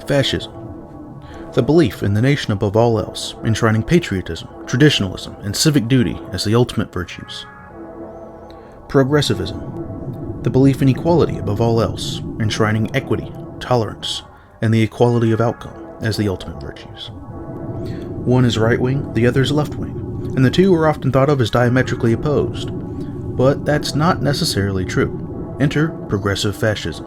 Fascism. The belief in the nation above all else, enshrining patriotism, traditionalism, and civic duty as the ultimate virtues. Progressivism. The belief in equality above all else, enshrining equity, tolerance, and the equality of outcome as the ultimate virtues. One is right-wing, the other is left-wing, and the two are often thought of as diametrically opposed. But that's not necessarily true. Enter progressive fascism.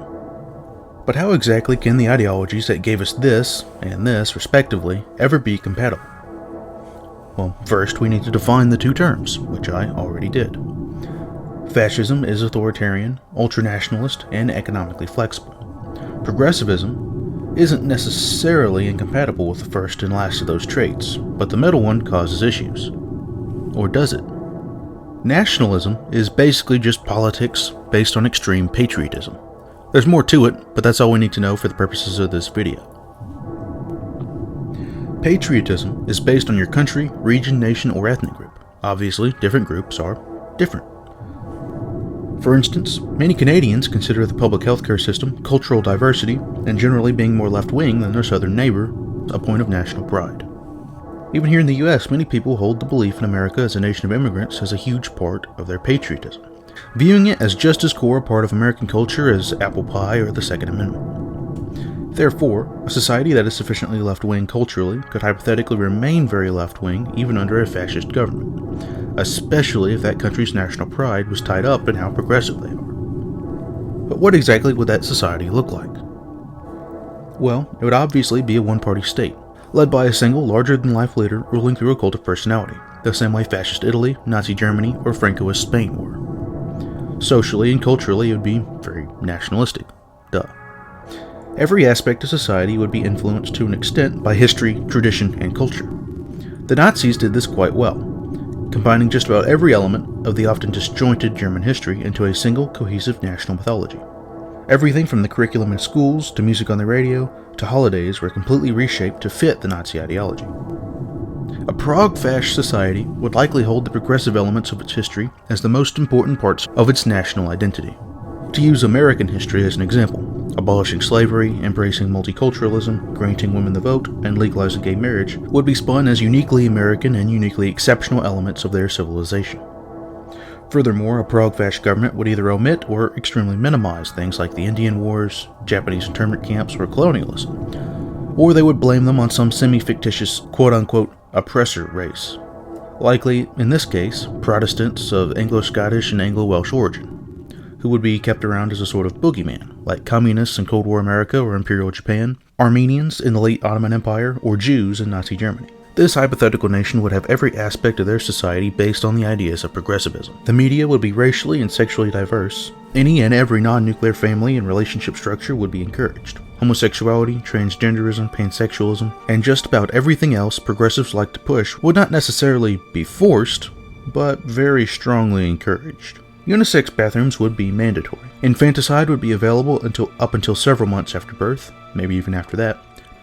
But how exactly can the ideologies that gave us this and this, respectively, ever be compatible? Well, first we need to define the two terms, which I already did. Fascism is authoritarian, ultranationalist, and economically flexible. Progressivism isn't necessarily incompatible with the first and last of those traits, but the middle one causes issues. Or does it? Nationalism is basically just politics based on extreme patriotism. There's more to it, but that's all we need to know for the purposes of this video. Patriotism is based on your country, region, nation, or ethnic group. Obviously, different groups are different. For instance, many Canadians consider the public healthcare system, cultural diversity, and generally being more left-wing than their southern neighbor a point of national pride. Even here in the US, many people hold the belief in America as a nation of immigrants as a huge part of their patriotism, viewing it as just as core a part of American culture as apple pie or the Second Amendment. Therefore, a society that is sufficiently left-wing culturally could hypothetically remain very left-wing even under a fascist government, especially if that country's national pride was tied up in how progressive they are. But what exactly would that society look like? Well, it would obviously be a one-party state, led by a single larger-than-life leader ruling through a cult of personality, the same way fascist Italy, Nazi Germany, or Francoist Spain were. Socially and culturally, it would be very nationalistic. Duh. Every aspect of society would be influenced to an extent by history, tradition, and culture. The Nazis did this quite well, combining just about every element of the often disjointed German history into a single cohesive national mythology. Everything from the curriculum in schools to music on the radio to holidays were completely reshaped to fit the Nazi ideology. A prog-fasc society would likely hold the progressive elements of its history as the most important parts of its national identity. To use American history as an example, abolishing slavery, embracing multiculturalism, granting women the vote, and legalizing gay marriage would be spun as uniquely American and uniquely exceptional elements of their civilization. Furthermore, a prog-fasc government would either omit or extremely minimize things like the Indian Wars, Japanese internment camps, or colonialism, or they would blame them on some semi-fictitious quote-unquote oppressor race, likely, in this case, Protestants of Anglo-Scottish and Anglo-Welsh origin, who would be kept around as a sort of boogeyman, like communists in Cold War America or Imperial Japan, Armenians in the late Ottoman Empire, or Jews in Nazi Germany. This hypothetical nation would have every aspect of their society based on the ideas of progressivism. The media would be racially and sexually diverse. Any and every non-nuclear family and relationship structure would be encouraged. Homosexuality, transgenderism, pansexualism, and just about everything else progressives like to push would not necessarily be forced, but very strongly encouraged. Unisex bathrooms would be mandatory. Infanticide would be available up until several months after birth, maybe even after that.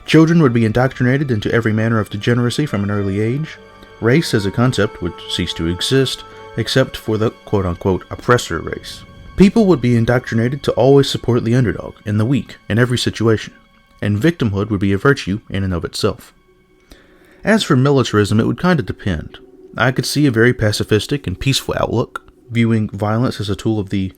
Children would be indoctrinated into every manner of degeneracy from an early age. Race as a concept would cease to exist, except for the quote-unquote oppressor race. People would be indoctrinated to always support the underdog and the weak in every situation, and victimhood would be a virtue in and of itself. As for militarism, it would kind of depend. I could see a very pacifistic and peaceful outlook, viewing violence as a tool of the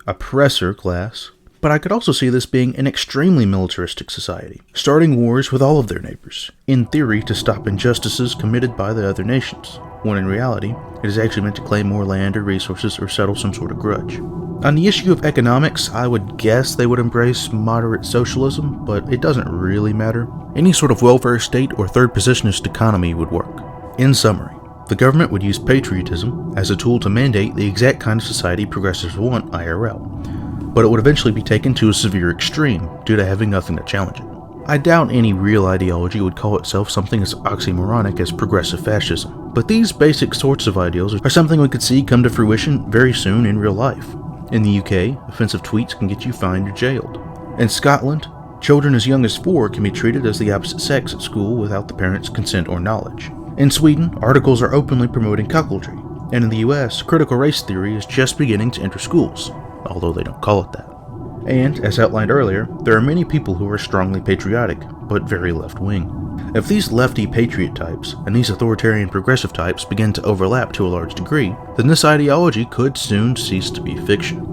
oppressor class, but I could also see this being an extremely militaristic society, starting wars with all of their neighbors, in theory to stop injustices committed by the other nations, when in reality, it is actually meant to claim more land or resources or settle some sort of grudge. On the issue of economics, I would guess they would embrace moderate socialism, but it doesn't really matter. Any sort of welfare state or third positionist economy would work. In summary, the government would use patriotism as a tool to mandate the exact kind of society progressives want IRL, but it would eventually be taken to a severe extreme due to having nothing to challenge it. I doubt any real ideology would call itself something as oxymoronic as progressive fascism, but these basic sorts of ideals are something we could see come to fruition very soon in real life. In the UK, offensive tweets can get you fined or jailed. In Scotland, children as young as 4 can be treated as the opposite sex at school without the parents' consent or knowledge. In Sweden, articles are openly promoting cuckoldry, and in the US, critical race theory is just beginning to enter schools, although they don't call it that. And, as outlined earlier, there are many people who are strongly patriotic, but very left-wing. If these lefty patriot types and these authoritarian progressive types begin to overlap to a large degree, then this ideology could soon cease to be fiction.